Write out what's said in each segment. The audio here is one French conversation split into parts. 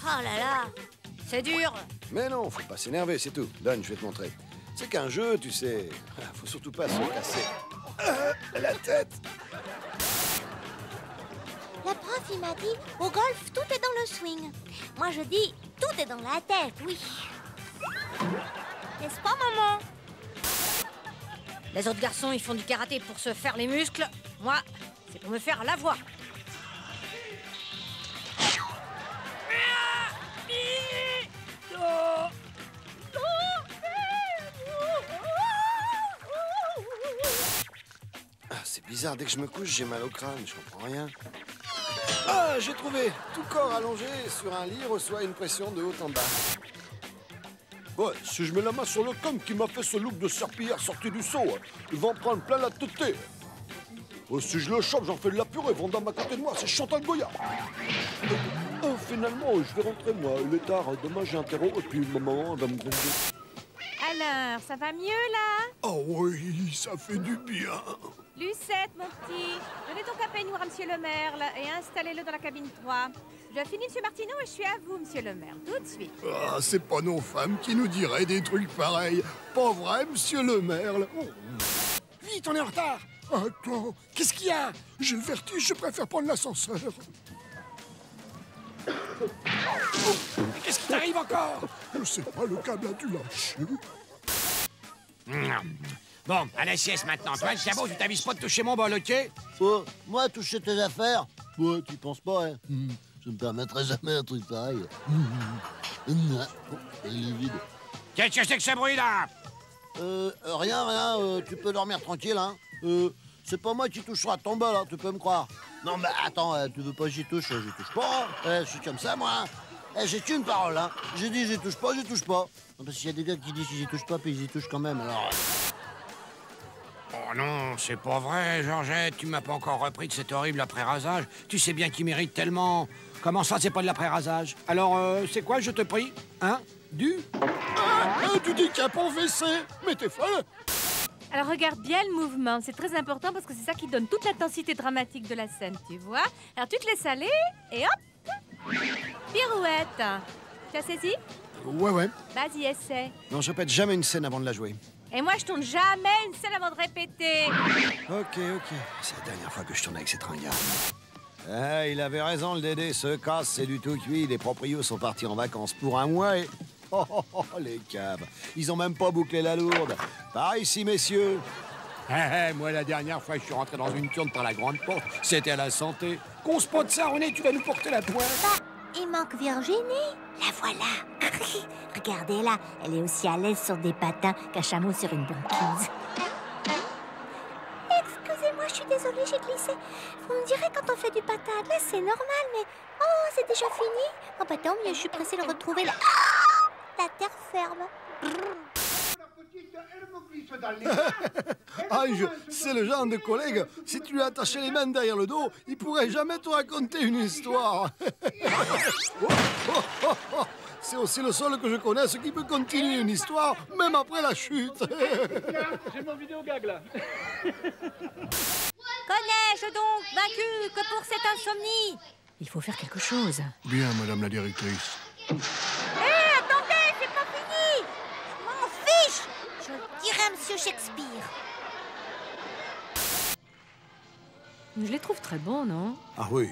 Oh là là, c'est dur. Mais non, faut pas s'énerver, c'est tout. Donne, je vais te montrer. C'est qu'un jeu, tu sais, faut surtout pas se casser la tête. Le prof, il m'a dit, au golf, tout est dans le swing. Moi, je dis, tout est dans la tête, oui. N'est-ce pas, maman? Les autres garçons, ils font du karaté pour se faire les muscles. Moi, c'est pour me faire la voix. Ah, c'est bizarre, dès que je me couche, j'ai mal au crâne, je comprends rien. Ah, j'ai trouvé. Tout corps allongé sur un lit reçoit une pression de haut en bas. Ouais, si je mets la main sur le com qui m'a fait ce look de serpillière sorti du seau, il va en prendre plein la tête. Si je le chope, j'en fais de la purée. Vandame à côté de moi, c'est Chantal Goya. Finalement, je vais rentrer, moi. Il est tard. Demain, j'ai un terreau. Et puis, maman va me gronder. Alors, ça va mieux, là? Oh oui, ça fait du bien. Lucette, mon petit, donnez ton café noir à Monsieur le maire là, et installez-le dans la cabine 3. Je finis Monsieur Martineau et je suis à vous, Monsieur le maire, tout de suite. Ah, c'est pas nos femmes qui nous diraient des trucs pareils. Pas vrai, monsieur le maire là. Oh. Vite, on est en retard. Attends, qu'est-ce qu'il y a? J'ai le vertige, je préfère prendre l'ascenseur. Oh, qu'est-ce qui t'arrive encore? Je sais pas, le câble a dû lâcher. Bon, à la sieste maintenant. Toi, le sabot, tu t'avises pas de toucher mon bol, ok? Oh, moi, toucher tes affaires? Ouais, tu penses pas, hein? Je me permettrai jamais un truc pareil. Il est vide. Qu'est-ce que c'est que ce bruit-là? Rien, tu peux dormir tranquille, hein. C'est pas moi qui touchera ton bol, hein, tu peux me croire. Non, mais attends, tu veux pas que j'y touche pas. Je suis comme ça, moi. J'ai qu'une parole, hein. J'ai dit j'y touche pas, j'y touche pas. Non, parce qu'il y a des gars qui disent j'y touche pas, puis ils y touchent quand même, alors... Oh non, c'est pas vrai, Georgette. Tu m'as pas encore repris de cet horrible après-rasage. Tu sais bien qu'il mérite tellement. Comment ça, c'est pas de l'après-rasage? Alors, c'est quoi, je te prie? Hein? Du handicap en WC. Mais t'es folle. Alors regarde bien le mouvement, c'est très important parce que c'est ça qui donne toute l'intensité dramatique de la scène, tu vois. Alors tu te laisses aller et hop, pirouette. Tu as saisi? Ouais. Vas-y, essaie. Non, je répète jamais une scène avant de la jouer. Et moi, je tourne jamais une scène avant de répéter. Ok. C'est la dernière fois que je tourne avec cette ringarde. Ah, il avait raison, le Dédé. Ce casse, c'est du tout cuit. Les proprios sont partis en vacances pour un mois et... Oh, les caves. Ils ont même pas bouclé la lourde. Par ici, messieurs. Moi, la dernière fois, je suis rentré dans une tourne par la grande porte. C'était à la santé. Qu'on se pote ça, René, tu vas nous porter la pointe. Il manque Virginie. La voilà. Regardez-la. Elle est aussi à l'aise sur des patins qu'un chameau sur une banquise. Excusez-moi, je suis désolée, j'ai glissé. Vous me direz quand on fait du patin à glace, c'est normal, mais... Oh, c'est déjà fini? Oh, bah tant mieux, je suis pressée de retrouver la... La terre ferme. Ange, c'est le genre de collègue, si tu lui attachais les mains derrière le dos, il pourrait jamais te raconter une histoire. C'est aussi le seul que je connaisse qui peut continuer une histoire, même après la chute. J'ai mon vidéo gag là. Connais-je donc vaincu que pour cette insomnie? Il faut faire quelque chose. Bien, madame la directrice. Attendez, c'est pas fini. Je m'en fiche. Je le dirai à Monsieur Shakespeare. Je les trouve très bons, non? Ah oui.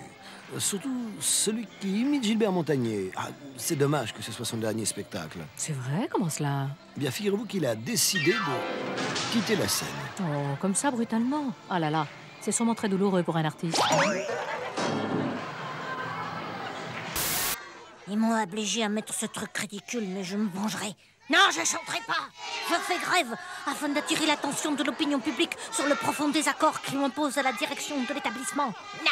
Surtout celui qui imite Gilbert Montagnier. Ah, c'est dommage que ce soit son dernier spectacle. C'est vrai? Comment cela? Bien, figurez-vous qu'il a décidé de quitter la scène. Oh, comme ça, brutalement? Ah là là, c'est sûrement très douloureux pour un artiste. Ils m'ont obligé à mettre ce truc ridicule, mais je me vengerai. Non, je chanterai pas. Je fais grève afin d'attirer l'attention de l'opinion publique sur le profond désaccord qui impose à la direction de l'établissement. Nah.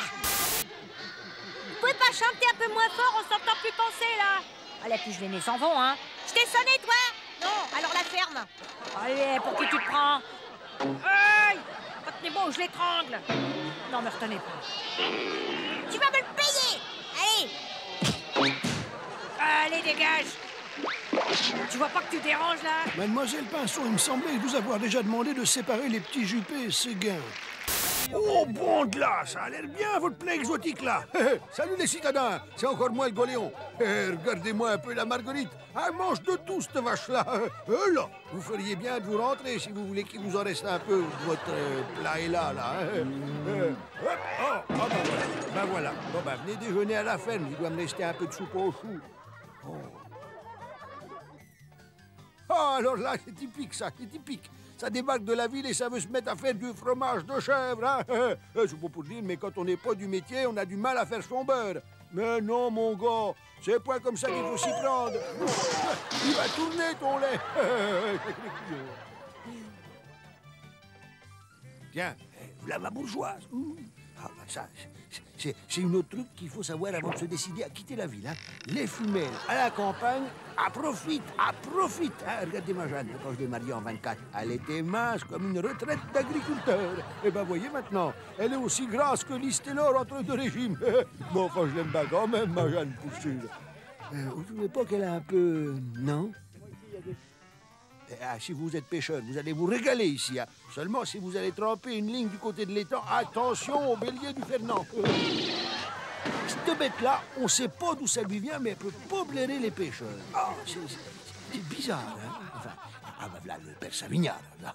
Vous pouvez pas chanter un peu moins fort, on s'entend plus penser, là. Allez, puis je les nez s'en vont, hein. Je t'ai sonné, toi? Non, alors la ferme. Allez, pour qui tu te prends? Aïe! Retenez bon, je l'étrangle. Non, me retenez pas. Tu vas me le payer. Allez. Allez, dégage. Tu vois pas que tu déranges, là? Mademoiselle Pinson, il me semblait vous avoir déjà demandé de séparer les petits jupés et Séguin. Oh, bon de là, ça a l'air bien, votre plaie exotique, là. Salut les citadins, c'est encore moi le Goléon. Regardez-moi un peu la Marguerite. Elle mange de tout, cette vache-là. Là, vous feriez bien de vous rentrer si vous voulez qu'il vous en reste un peu. Votre plat est là. Oh, ben voilà. Ben voilà. Bon, ben, venez déjeuner à la ferme. Il doit me rester un peu de soupe aux choux. Oh, alors là, c'est typique, ça. C'est typique. Ça débarque de la ville et ça veut se mettre à faire du fromage de chèvre, hein. C'est pas pour dire, mais quand on n'est pas du métier, on a du mal à faire son beurre. Mais non, mon gars, c'est pas comme ça qu'il faut s'y prendre. Il va tourner, ton lait. Tiens, voilà ma bourgeoise. Ah, ben ça, c'est une autre truc qu'il faut savoir avant de se décider à quitter la ville. Hein. Les femelles à la campagne, à profite. Hein. Regardez-moi Jeanne, quand je l'ai mariée en 24, elle était mince comme une retraite d'agriculteur. Et ben voyez maintenant, elle est aussi grasse que l'Istelor entre deux régimes. Bon, enfin, je l'aime pas quand même, ma Jeanne, pour sûr. Vous trouvez pas qu'elle a un peu... Non? Ah, si vous êtes pêcheur, vous allez vous régaler ici. Hein. Seulement, si vous allez tremper une ligne du côté de l'étang, attention au bélier du Fernand. Cette bête-là, on ne sait pas d'où ça lui vient, mais elle peut pas blairer les pêcheurs. Ah, c'est bizarre, hein? Enfin, ben voilà le père Savignard. Là.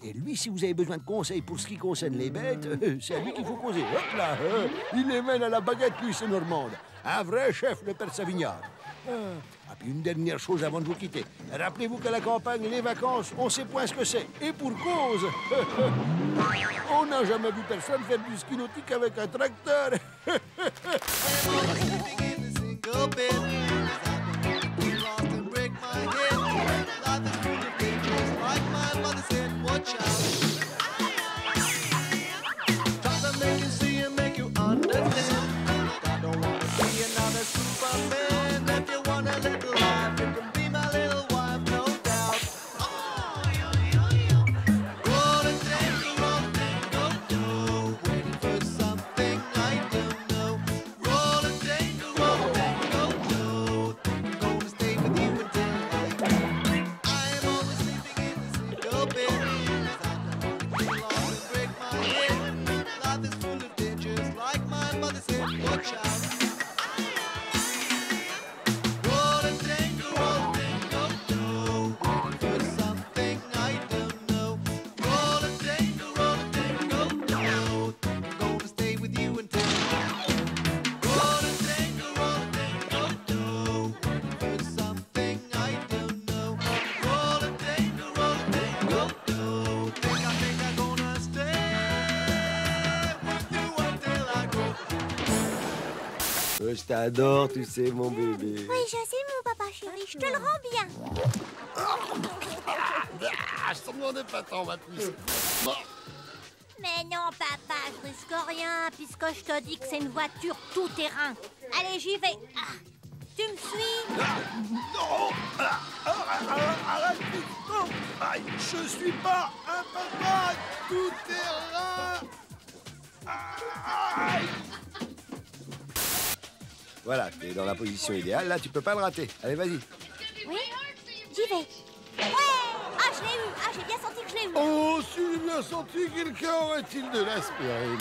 Et lui, si vous avez besoin de conseils pour ce qui concerne les bêtes, c'est à lui qu'il faut causer. Hop là, il les mène à la baguette, lui, c'est Normande. Un vrai chef, le père Savignard. Ah, puis une dernière chose avant de vous quitter. Rappelez-vous qu'à la campagne, les vacances, on sait point ce que c'est. Et pour cause. On n'a jamais vu personne faire du ski nautique avec un tracteur. Je t'adore, tu sais, mon bébé. Oui, je sais, mon papa chéri, je te le rends bien. Je t'en demandais pas tant, ma puce. Mais non, papa, je risque rien, puisque je te dis que c'est une voiture tout-terrain. Allez, j'y vais. Ah, tu me suis? Non! Arrête! Non! Aïe, je suis pas un papa tout-terrain! Aïe! Voilà, t'es dans la position idéale, là tu peux pas le rater. Allez, vas-y. Oui, j'y vais. Ouais! Ah, je l'ai eu! Ah, j'ai bien senti que je l'ai eu! Oh, si j'ai bien senti, quelqu'un aurait-il de l'aspirine?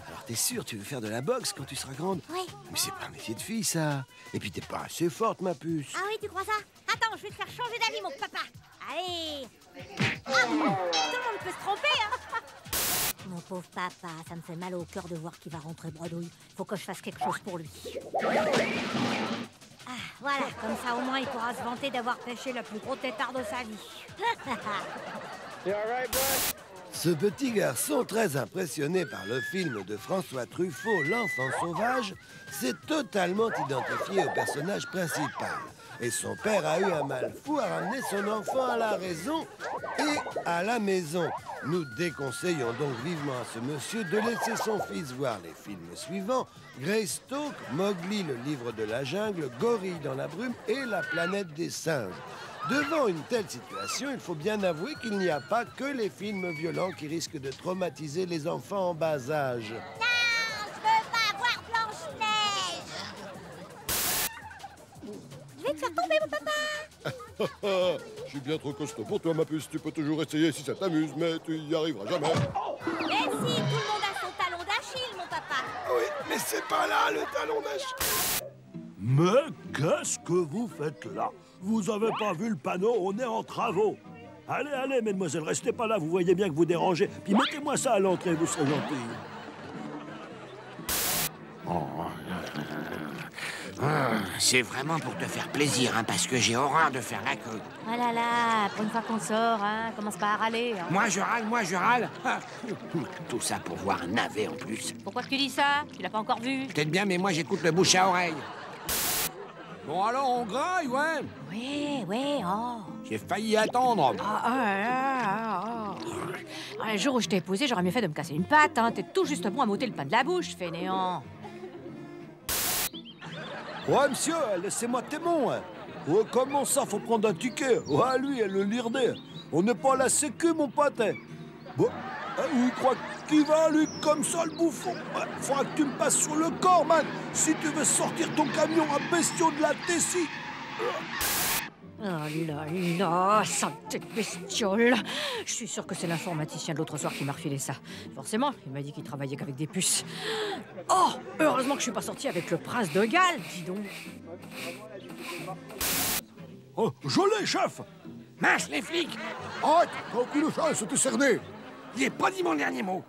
Alors t'es sûr, tu veux faire de la boxe quand tu seras grande? Oui. Mais c'est pas un métier de fille, ça. Et puis t'es pas assez forte, ma puce. Ah oui, tu crois ça? Attends, je vais te faire changer d'avis, mon papa. Allez! Ah, tout le monde peut se tromper, hein? Mon pauvre papa, ça me fait mal au cœur de voir qu'il va rentrer bredouille. Faut que je fasse quelque chose pour lui. Ah, voilà, comme ça au moins il pourra se vanter d'avoir pêché le plus gros tétard de sa vie. Ce petit garçon, très impressionné par le film de François Truffaut, L'Enfant Sauvage, s'est totalement identifié au personnage principal. Et son père a eu un mal fou à ramener son enfant à la raison et à la maison. Nous déconseillons donc vivement à ce monsieur de laisser son fils voir les films suivants: Greystoke, Mowgli, le livre de la jungle, Gorille dans la brume et La planète des singes. Devant une telle situation, il faut bien avouer qu'il n'y a pas que les films violents qui risquent de traumatiser les enfants en bas âge. Non, je veux pas voir Blanche-Neige. Je vais te faire tomber, mon papa. Je suis bien trop costaud pour toi, ma puce. Tu peux toujours essayer si ça t'amuse, mais tu y arriveras jamais. Mais si, tout le monde a son talon d'Achille, mon papa. Oui, mais c'est pas là le talon d'Achille. Mais qu'est-ce que vous faites là? Vous avez pas vu le panneau? On est en travaux. Allez, allez, mesdemoiselles, restez pas là. Vous voyez bien que vous dérangez. Puis mettez-moi ça à l'entrée, vous serez gentils. C'est vraiment pour te faire plaisir, hein, parce que j'ai horreur de faire la queue. Oh là là, pour une fois qu'on sort, hein, commence pas à râler. Hein. Moi je râle. Ah. Tout ça pour voir un navet en plus. Pourquoi tu dis ça? Tu l'as pas encore vu? Peut-être bien, mais moi j'écoute le bouche à oreille. Bon alors, on graille, ouais. Oui, oh. J'ai failli attendre. Le jour où je t'ai épousé, j'aurais mieux fait de me casser une patte, hein. T'es tout juste bon à m'ôter le pain de la bouche, fainéant. Ouais, monsieur, laissez-moi témoin. Ouais, comment ça, faut prendre un ticket? Ouais, lui, elle le lirdait. On n'est pas à la sécu, mon pote. Bon, il croit qu'il va, lui, comme ça, le bouffon. Ouais, faudra que tu me passes sur le corps, man. Si tu veux sortir ton camion à bestiaux de la Tessie. Oh là là, saleté de bestiole. Je suis sûre que c'est l'informaticien de l'autre soir qui m'a refilé ça. Forcément, il m'a dit qu'il travaillait qu'avec des puces. Oh, heureusement que je suis pas sortie avec le prince de Galles, dis donc. Oh, je l'ai, chef. Mince, les flics. Arrête, t'as aucune chance, t'es cerné. J'ai pas dit mon dernier mot.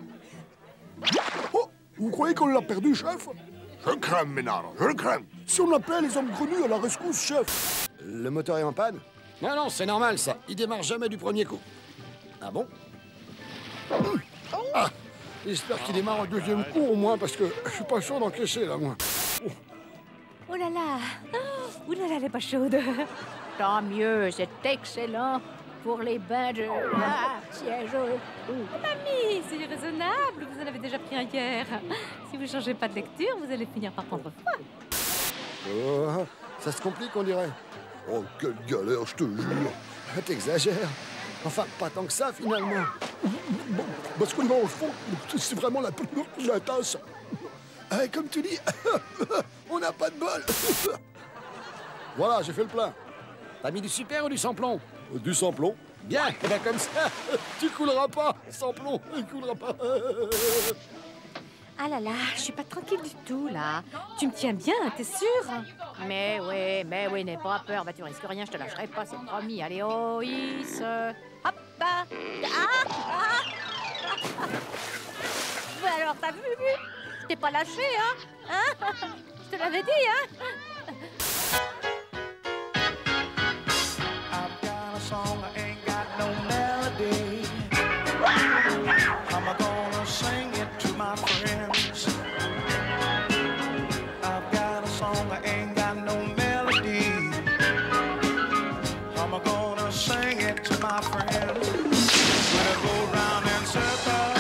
Oh, vous croyez qu'on l'a perdu, chef? Je le crains, Ménard, je le crains. Si on appelait les hommes grenus à la rescousse, chef. Le moteur est en panne? Non, c'est normal, ça. Il démarre jamais du premier coup. Ah bon? Ah, j'espère qu'il démarre au deuxième coup, au moins, parce que je suis pas sûr d'encaisser, là, moi. Oh là là. Oh là là, elle est pas chaude. Tant mieux, c'est excellent pour les bains de siège. Mamie, c'est irraisonnable. Vous en avez déjà pris un hier. Si vous changez pas de lecture, vous allez finir par prendre froid. Oh, ça se complique, on dirait. Oh, quelle galère, je te jure. T'exagères. Enfin, pas tant que ça, finalement. Bon, parce que dans le fond, c'est vraiment la plus lourde de la tasse. Comme tu dis, on n'a pas de bol. Voilà, j'ai fait le plein. T'as mis du super ou du sans-plomb? Du sans-plomb. Bien, et bien comme ça. Tu couleras pas, sans plomb, il coulera pas. Ah là là, je suis pas tranquille du tout, là. Tu me tiens bien, t'es sûr? Mais oui, n'aie pas peur. Bah, tu risques rien, je te lâcherai pas, c'est promis. Allez, oh, is. Hop, ah. Bah alors, t'as vu? Je t'ai pas lâché, hein? Je te l'avais dit, hein? I've got a song, I ain't got no melody. I'm gonna sing it to my friends. I've got a song, I ain't got no melody. I'm gonna sing it to my friends. When I go round in circles,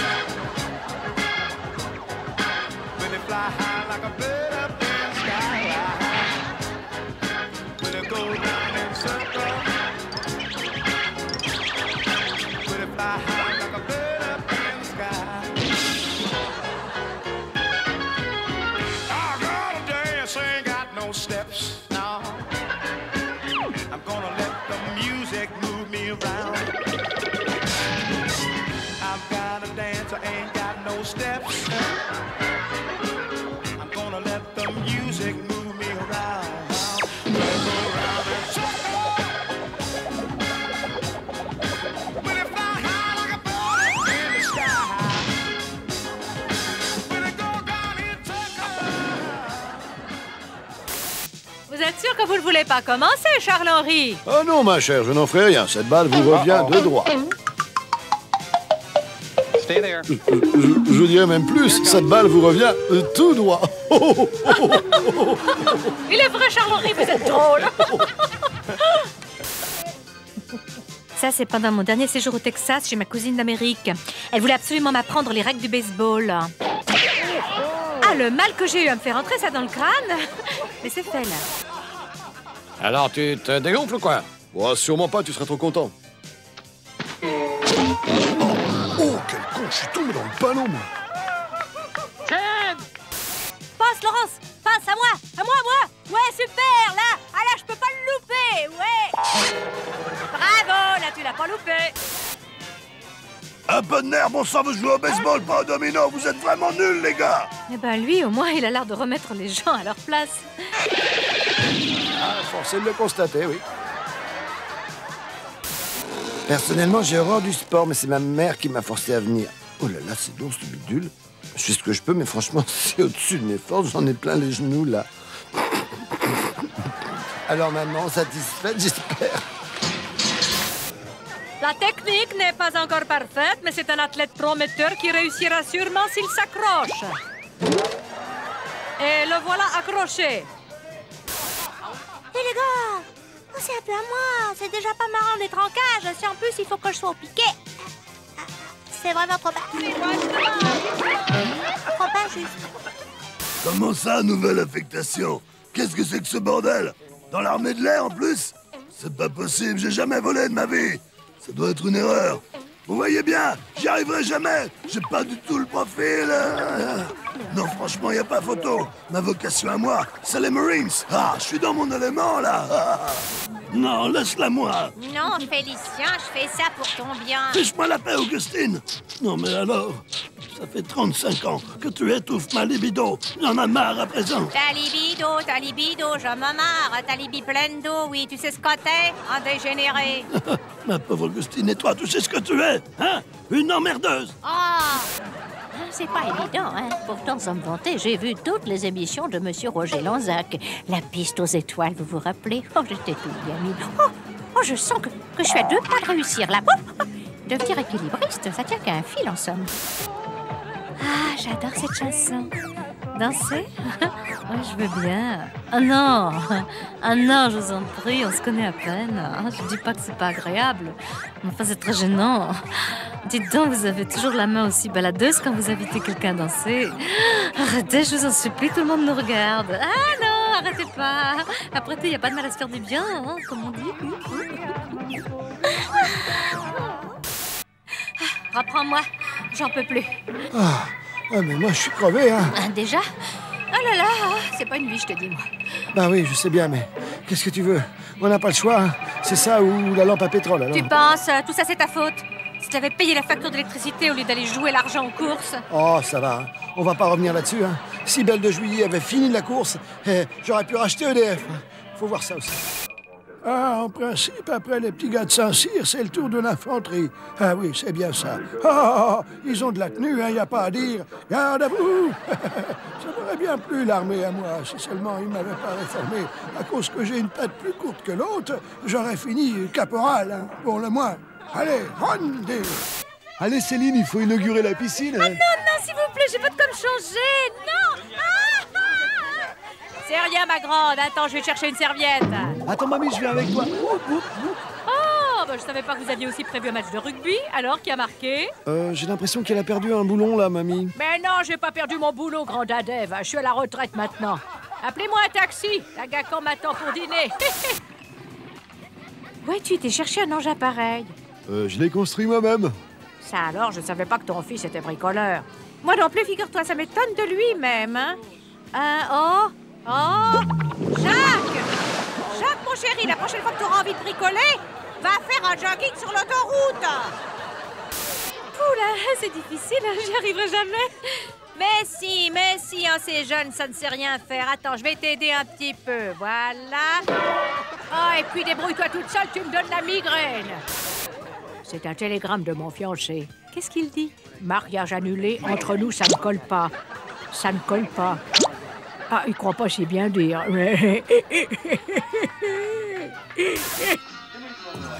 when they fly high like a bird up in the sky. When I go round in circles, when they fly high like a bird up in the sky. I gotta dance, ain't got no steps, no. I'm gonna let the music move me around. I've gotta dance, I ain't got no steps. I'm gonna let the music move me around. Let's go around and circle. When it fly high like a bird up in the sky. When it go down in circles. Vous êtes sûr que vous ne voulez pas commencer, Charles-Henri? Oh non, ma chère, je n'en ferai rien. Cette balle vous revient de droit. Stay there. Je dirais même plus, cette balle vous revient tout droit. Il est vrai, Charles-Henri, vous êtes drôle. Ça, c'est pendant mon dernier séjour au Texas chez ma cousine d'Amérique. Elle voulait absolument m'apprendre les règles du baseball. Ah, le mal que j'ai eu à me faire entrer ça dans le crâne. Mais c'est fait, là. Alors, tu te dégonfles ou quoi? Bon, sûrement pas, tu serais trop content. Oh, quel con, je suis tombé dans le panneau, moi. Passe, Laurence. Passe, à moi. Ouais, super, là. Ah là, je peux pas le louper, ouais. Bravo, là, tu l'as pas loupé. Un peu de nerf, bon sang, vous jouez au baseball, pas au domino. Vous êtes vraiment nuls, les gars. Eh ben, lui, au moins, il a l'air de remettre les gens à leur place. forcé de le constater, oui. Personnellement, j'ai horreur du sport, mais c'est ma mère qui m'a forcé à venir. Oh là là, c'est lourd ce bidule. Je fais ce que je peux, mais franchement, c'est au-dessus de mes forces. J'en ai plein les genoux, là. Alors maman, satisfaite, j'espère. La technique n'est pas encore parfaite, mais c'est un athlète prometteur qui réussira sûrement s'il s'accroche. Et le voilà accroché. Hé les gars, c'est un peu à moi. C'est déjà pas marrant d'être en cage. Si en plus il faut que je sois au piquet. C'est vraiment trop bas. Trop pas juste. Comment ça, nouvelle affectation? Qu'est-ce que c'est que ce bordel? Dans l'armée de l'air, en plus? C'est pas possible, j'ai jamais volé de ma vie. Ça doit être une erreur. Vous voyez bien, j'y arriverai jamais. J'ai pas du tout le profil. Non, franchement, y a pas photo. Ma vocation à moi, c'est les Marines. Ah, je suis dans mon élément, là. Non, laisse-la moi. Non, Félicien, je fais ça pour ton bien. Fiche-moi la paix, Augustine. Non, mais alors, ça fait 35 ans que tu étouffes ma libido. J'en ai marre à présent. Ta libido, je me marre. Ta libi pleine d'eau, oui, tu sais ce que t'es? Un dégénéré. Ma pauvre Augustine, et toi, tu sais ce que tu es, hein? Une emmerdeuse. Oh! C'est pas évident, hein. Pourtant, sans me vanter, j'ai vu toutes les émissions de Monsieur Roger Lanzac. La piste aux étoiles, vous vous rappelez? Oh, j'étais toute gamine. Oh, je sens que je suis à 2 pas de réussir, là. Devenir équilibriste, ça tient qu'à un fil, en somme. Ah, j'adore cette chanson. Danser? Ouais, je veux bien. Ah non, je vous en prie, on se connaît à peine. Je dis pas que c'est pas agréable, mais enfin, c'est très gênant. Dites donc, vous avez toujours la main aussi baladeuse quand vous invitez quelqu'un à danser. Arrêtez, je vous en supplie, tout le monde nous regarde. Ah non, arrêtez pas. Après tout, il n'y a pas de mal à se faire du bien, hein, comme on dit. Reprends-moi, j'en peux plus. Ah, mais moi, je suis crevé, hein. Déjà? Oh là là, c'est pas une vie, je te dis, moi. Bah oui, je sais bien, mais qu'est-ce que tu veux? On n'a pas le choix, hein. C'est ça ou la lampe à pétrole, alors. Tu penses, tout ça c'est ta faute? Si tu avais payé la facture d'électricité au lieu d'aller jouer l'argent aux courses. Oh, ça va, hein. On va pas revenir là-dessus, hein. Si Belle de Juillet avait fini la course, j'aurais pu racheter EDF. Faut voir ça aussi. Ah, en principe, après les petits gars de Saint-Cyr, c'est le tour de l'infanterie. Ah oui, c'est bien ça. Ah, ils ont de la tenue, hein, y a pas à dire. Garde à vous. Ça m'aurait bien plu, l'armée, à moi. Si seulement ils m'avaient pas réformé. À cause que j'ai une tête plus courte que l'autre, j'aurais fini caporal, hein, pour le moins. Allez, rendez. Allez, Céline, il faut inaugurer la piscine. Ah non, s'il vous plaît, j'ai pas de quoi me changer. Non. C'est rien, ma grande. Attends, je vais te chercher une serviette. Attends, mamie, je viens avec toi. Oh, bah, je savais pas que vous aviez aussi prévu un match de rugby. Alors, qui a marqué? J'ai l'impression qu'elle a perdu un boulon, là, mamie. Mais non, j'ai pas perdu mon boulot, grand Dadev. Je suis à la retraite maintenant. Appelez-moi un taxi. La Gacan m'attend pour dîner. Ouais, tu t'es cherché un engin pareil. Je l'ai construit moi-même. Ça alors, je savais pas que ton fils était bricoleur. Moi non plus, figure-toi, ça m'étonne de lui-même, hein. Oh, Jacques, mon chéri, la prochaine fois que tu auras envie de bricoler, va faire un jogging sur l'autoroute. Oula, c'est difficile, j'y arriverai jamais. Mais si, hein, c'est jeune, ça ne sait rien faire. Attends, je vais t'aider un petit peu, voilà. Oh, et puis débrouille-toi toute seule, tu me donnes la migraine. C'est un télégramme de mon fiancé. Qu'est-ce qu'il dit? Mariage annulé, entre nous, ça ne colle pas. Ça ne colle pas. Ah, il croit pas si bien dire. On n'aurait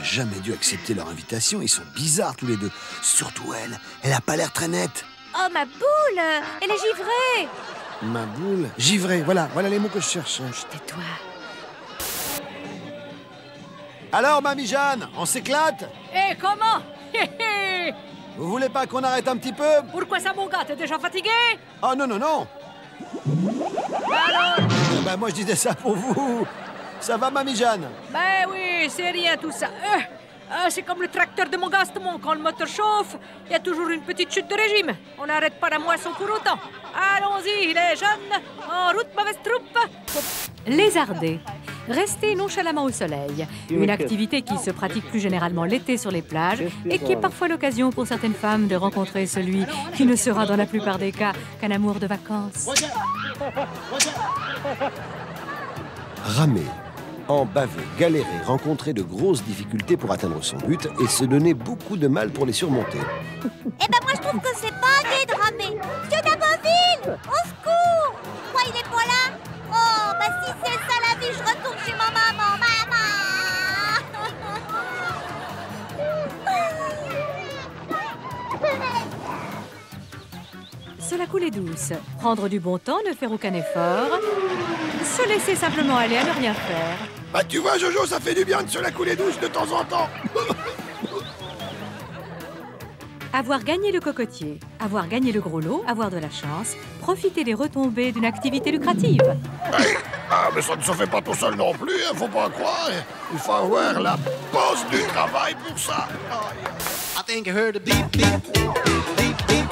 jamais dû accepter leur invitation. Ils sont bizarres tous les deux. Surtout elle. Elle a pas l'air très nette. Oh, ma boule! Elle est givrée! Ma boule? Givrée, voilà les mots que je cherchais. Tais-toi. Alors, mamie Jeanne, on s'éclate? Et comment? Vous voulez pas qu'on arrête un petit peu? Pourquoi ça, mon gars? T'es déjà fatigué? Oh non. Alors? Bah moi je disais ça pour vous. Ça va, mamie Jeanne? Ben oui, c'est rien tout ça. C'est comme le tracteur de mon Gaston. Quand le moteur chauffe, il y a toujours une petite chute de régime. On n'arrête pas la moisson pour autant. Allons-y, les jeunes. En route, mauvaise troupe. Lézarder. Rester nonchalamment au soleil. Une activité qui se pratique plus généralement l'été sur les plages et qui est parfois l'occasion pour certaines femmes de rencontrer celui qui ne sera dans la plupart des cas qu'un amour de vacances. Ramer. en baver, galérer, rencontrer de grosses difficultés pour atteindre son but et se donner beaucoup de mal pour les surmonter. Eh ben moi je trouve que c'est pas gai de ramer. Monsieur Daboville, au secours! Quoi, il est pas là? Oh, bah si c'est ça la vie, je retourne chez ma maman. Se la couler douce. Prendre du bon temps, ne faire aucun effort. Se laisser simplement aller à ne rien faire. Bah tu vois Jojo, ça fait du bien de se la couler douce de temps en temps. Avoir gagné le cocotier, avoir gagné le gros lot, avoir de la chance, profiter des retombées d'une activité lucrative. Ah mais ça ne se fait pas tout seul non plus, hein, faut pas croire. Il faut avoir la pause du travail pour ça. I think I heard a beep, beep, beep, beep, beep.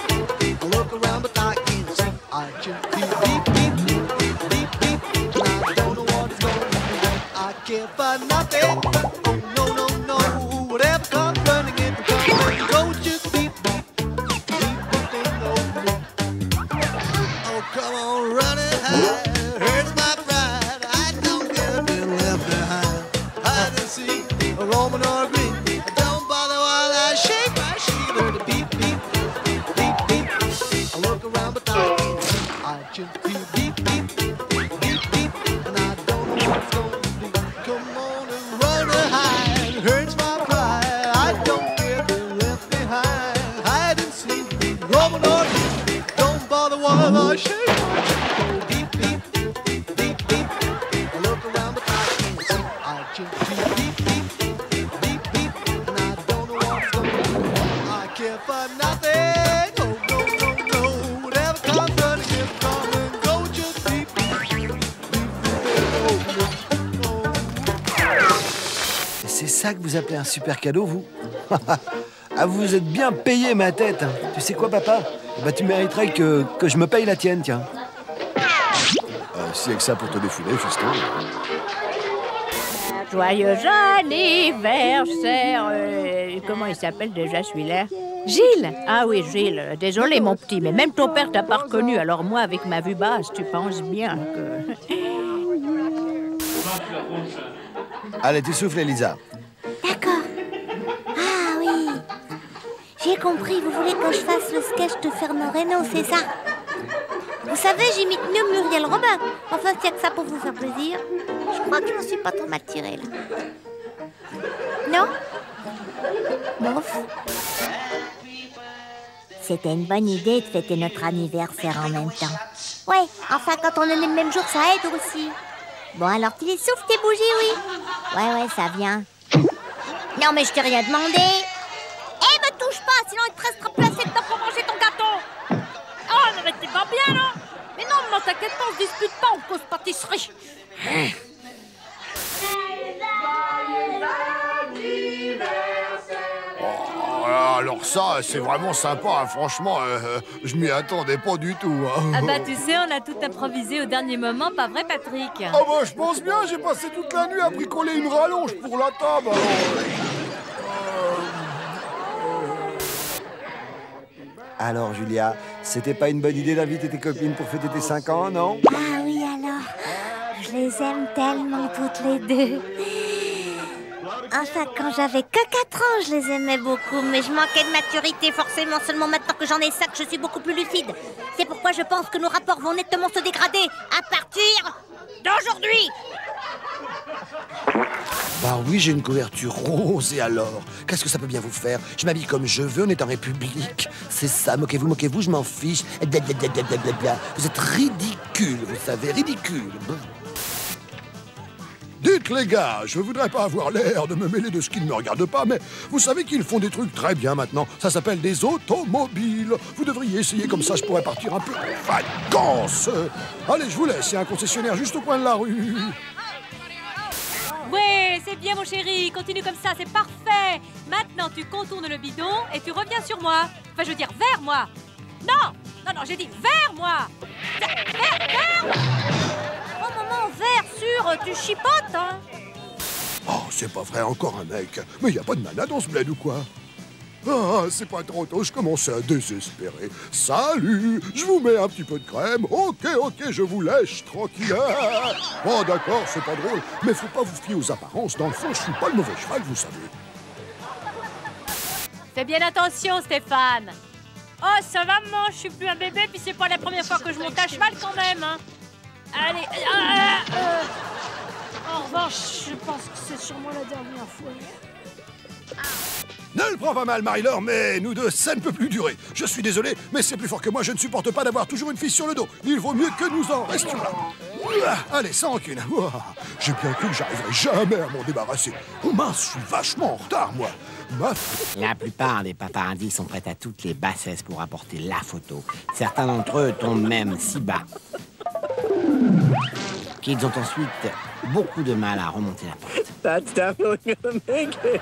I look around but I can't see. I just beep, beep, beep, beep, beep. And I don't know what is going on. I care for nothing. Oh no, no, no. Whatever comes running in the car, go just beep, beep, beep, beep, beep, no, no. Oh, come on, running high. Hurts my pride. I don't get a bit left behind. I didn't see a Roman or a green. Don't bother while I shake my sheet. Heard a beep, beep, beep, beep. I look around but I can't see. I just beep, beep, beep, beep, beep. And I don't know what's going to be. Come on and run high. It hurts my pride. I don't get left behind. Hide and seek, Roman or green. Don't bother while I shake my sheet. Oh, beep, beep, beep, beep, beep. I look around but I can't see. I just beep, beep, beep, beep, beep. And I don't know what's going on. I care for nothing. Oh, no, no, no. Whatever comes running, if coming, go just beep, beep, beep, beep, beep. Oh, no, no. C'est ça que vous appelez un super cadeau, vous? Ah, vous êtes bien payé, ma tête. Tu sais quoi, papa? Bah, tu mériterais que je me paye la tienne, tiens. Si avec ça pour te défouler, fiston. Joyeux anniversaire. Comment il s'appelle déjà celui-là? Gilles. Ah oui, Gilles. Désolé, mon petit, mais même ton père t'a pas reconnu. Alors moi, avec ma vue basse, tu penses bien que... Allez, tu souffles, Elisa. D'accord. Ah oui. J'ai compris, vous voulez que je fasse le sketch de Fernand Reynaud, c'est ça? Vous savez, j'imite mieux Muriel Robin. Enfin, s'il n'y a que ça pour vous faire plaisir. Je crois que je ne suis pas trop mal tirée, là. Non? Bof. C'était une bonne idée de fêter notre anniversaire en même temps. Ouais, enfin, quand on est né le même jour, ça aide aussi. Bon, alors, tu les souffles, tes bougies, oui? Ouais, ça vient. Non, mais je t'ai rien demandé. Eh, me touche pas, sinon il te restera plus assez de temps pour manger ton gâteau. Oh, non, mais t'es pas bien, là? Mais non, t'inquiète pas, on se dispute pas, on cause pâtisserie. Alors ça, c'est vraiment sympa, hein. Franchement, je m'y attendais pas du tout. Hein. Ah bah tu sais, on a tout improvisé au dernier moment, pas vrai Patrick? Ah bah je pense bien, j'ai passé toute la nuit à bricoler une rallonge pour la table. Alors, Julia, c'était pas une bonne idée d'inviter tes copines pour fêter tes 5 ans, non? Ah oui, alors, je les aime tellement toutes les deux. Enfin, quand j'avais que 4 ans, je les aimais beaucoup, mais je manquais de maturité, forcément. Seulement maintenant que j'en ai 5, je suis beaucoup plus lucide. C'est pourquoi je pense que nos rapports vont nettement se dégrader à partir d'aujourd'hui. Bah oui, j'ai une couverture rose, et alors? Qu'est-ce que ça peut bien vous faire? Je m'habille comme je veux, on est en République. C'est ça, moquez-vous, je m'en fiche. Blablabla. Vous êtes ridicule, vous savez, ridicule. Dites les gars, je voudrais pas avoir l'air de me mêler de ce qui ne me regarde pas, mais vous savez qu'ils font des trucs très bien maintenant. Ça s'appelle des automobiles. Vous devriez essayer, comme ça je pourrais partir un peu en vacances. Allez, je vous laisse, il y a un concessionnaire juste au coin de la rue. Ouais, c'est bien mon chéri, continue comme ça, c'est parfait. Maintenant tu contournes le bidon et tu reviens sur moi. Enfin je veux dire vers moi. Non, j'ai dit vers moi. Vers. Oh maman, vers sûr, tu chipotes, hein? Oh, c'est pas vrai, encore un mec. Mais y a pas de nana dans ce bled ou quoi? Ah, c'est pas trop tôt, je commençais à désespérer. Salut, je vous mets un petit peu de crème. Ok, je vous lèche, tranquille. Oh, d'accord, c'est pas drôle, mais faut pas vous fier aux apparences. Dans le fond, je suis pas le mauvais cheval, vous savez. Fais bien attention, Stéphane. Oh, ça va, maman, je suis plus un bébé, puis c'est pas la première fois que je monte à cheval quand même, hein. Allez, En revanche, je pense que c'est sûrement la dernière fois. Ne le prends pas mal, Marie-Laure, mais nous deux, ça ne peut plus durer. Je suis désolé, mais c'est plus fort que moi. Je ne supporte pas d'avoir toujours une fille sur le dos. Il vaut mieux que nous en restions là. Allez, sans rancune. J'ai bien cru que j'arriverais jamais à m'en débarrasser. Oh mince, je suis vachement en retard, moi. La plupart des paparazzis sont prêts à toutes les bassesses pour apporter la photo. Certains d'entre eux tombent même si bas qu'ils ont ensuite beaucoup de mal à remonter la pente. That's definitely gonna make it.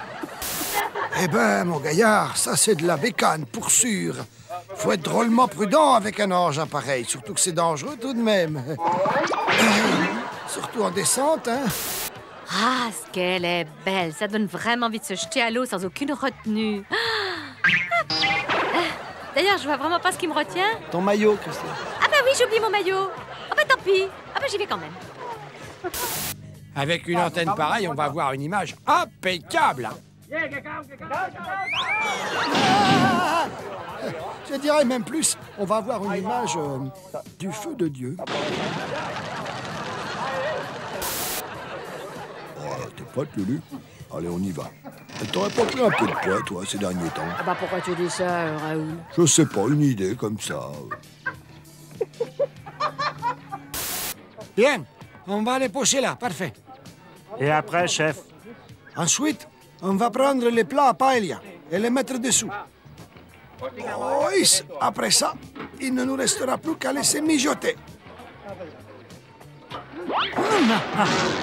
Eh ben, mon gaillard, ça c'est de la bécane, pour sûr. Faut être drôlement prudent avec un engin pareil, surtout que c'est dangereux tout de même. Surtout en descente, hein. Ah, ce qu'elle est belle. Ça donne vraiment envie de se jeter à l'eau sans aucune retenue. D'ailleurs, je vois vraiment pas ce qui me retient. Ton maillot, Christine. Ah bah oui, j'ai oublié mon maillot. Ah bah tant pis. Ah bah j'y vais quand même. Avec une antenne pareille, on va avoir une image impeccable. Je dirais même plus, on va avoir une image du feu de Dieu. Oh, t'es prête, Lulu? Allez, on y va. T'aurais pas pris un peu de poids, toi, ces derniers temps? Ah bah pourquoi tu dis ça, Raoul? Je sais pas, une idée comme ça. Bien, on va les pocher là, parfait. Et après, chef? Ensuite, on va prendre les plats à paella et les mettre dessous. Oh, après ça, il ne nous restera plus qu'à laisser mijoter.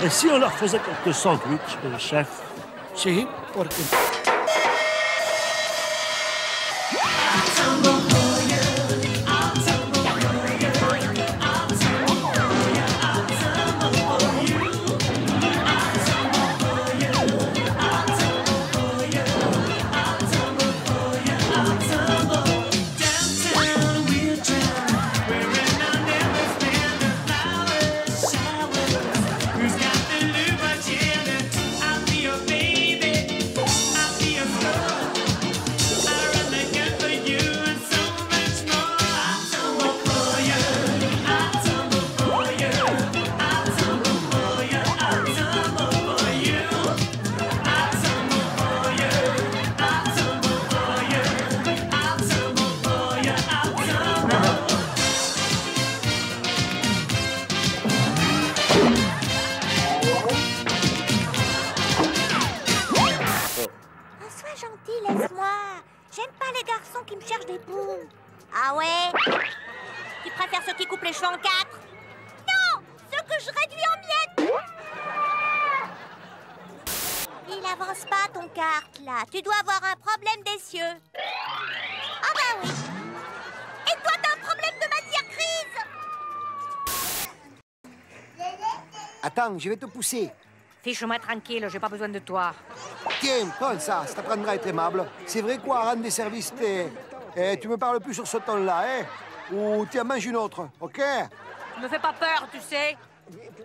Et si on leur faisait quelques sandwichs, chef? Si, porque... Qui me cherche des boules. Ah ouais? Tu préfères ceux qui coupent les cheveux en 4? Non! Ceux que je réduis en miettes! Il avance pas ton kart, là. Tu dois avoir un problème d'essieu. Ah bah oui. Et toi, t'as un problème de matière grise. Attends, je vais te pousser. Fiche-moi tranquille, j'ai pas besoin de toi. Tiens, prends ça, ça t'apprendra à être aimable. C'est vrai quoi, rendre des services, tu me parles plus sur ce ton-là, hein? Ou tiens, mange une autre, ok? Tu me fais pas peur, tu sais.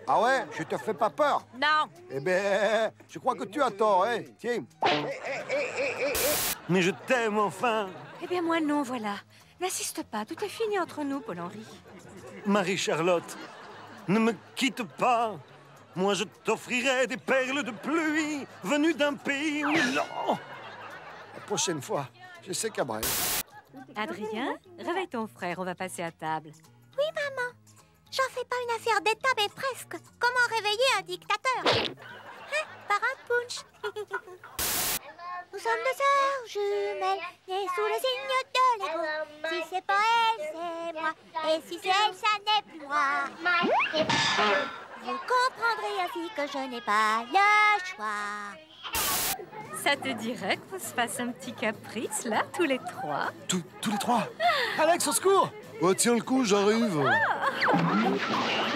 Ah ouais? Je te fais pas peur? Non. Eh ben, je crois que tu as tort, hein? Tiens. Mais je t'aime enfin. Eh bien, moi non, voilà. N'insiste pas, tout est fini entre nous, Paul-Henri. Marie-Charlotte, ne me quitte pas. Moi, je t'offrirai des perles de pluie venues d'un pays où... Non. La prochaine fois, je sais Cabrel. Adrien, réveille ton frère, on va passer à table. Oui, maman. J'en fais pas une affaire d'État, mais presque. Comment réveiller un dictateur? Hein? Par un punch. Nous sommes deux sœurs jumelles, nées sous le signe de l'ego. Si c'est pas elle, c'est moi. Et si c'est elle, ça n'est plus moi. Vous comprendrez ainsi que je n'ai pas le choix. Ça te dirait qu'on se fasse un petit caprice, là, tous les trois? Tous les trois? Alex, au secours! Oh, tiens le coup, j'arrive.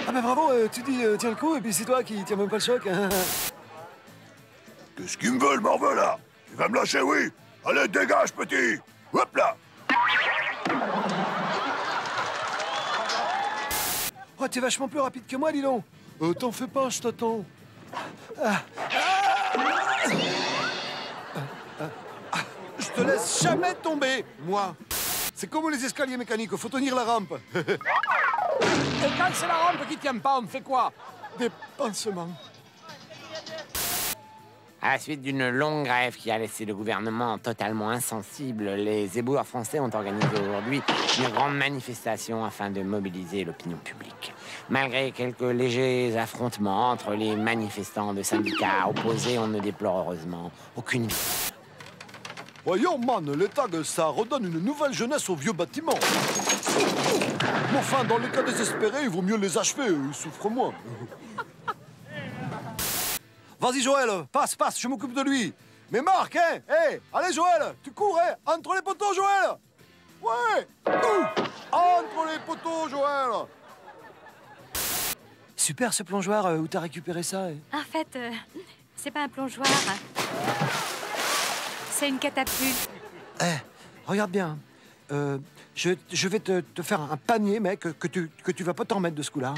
Ah bah bravo, tu dis tiens le coup, et puis c'est toi qui tiens même pas le choc. Qu'est-ce qu'ils me veulent, Marvel, là? Tu vas me lâcher, oui? Allez, dégage, petit. Hop là. Oh, t'es vachement plus rapide que moi, dis donc. T'en fais pas, je t'attends. Je te laisse jamais tomber, moi. C'est comme les escaliers mécaniques, faut tenir la rampe. Et quand c'est la rampe qui tient pas, on fait quoi? Des pansements. À la suite d'une longue grève qui a laissé le gouvernement totalement insensible, les éboueurs français ont organisé aujourd'hui une grande manifestation afin de mobiliser l'opinion publique. Malgré quelques légers affrontements entre les manifestants de syndicats opposés, on ne déplore heureusement aucune victime. Voyons, man, les tags, ça redonne une nouvelle jeunesse aux vieux bâtiments. Mais enfin, dans les cas désespérés, il vaut mieux les achever, ils souffrent moins. Vas-y, Joël, passe, je m'occupe de lui. Mais Marc, hein, hey, allez, Joël, tu cours, hein, entre les poteaux, Joël. Ouais, entre les poteaux, Joël. Super, ce plongeoir, où t'as récupéré ça? En fait, c'est pas un plongeoir. C'est une catapulte. Eh, regarde bien. Je vais te faire un panier, mec, que tu vas pas t'en remettre de ce coup-là.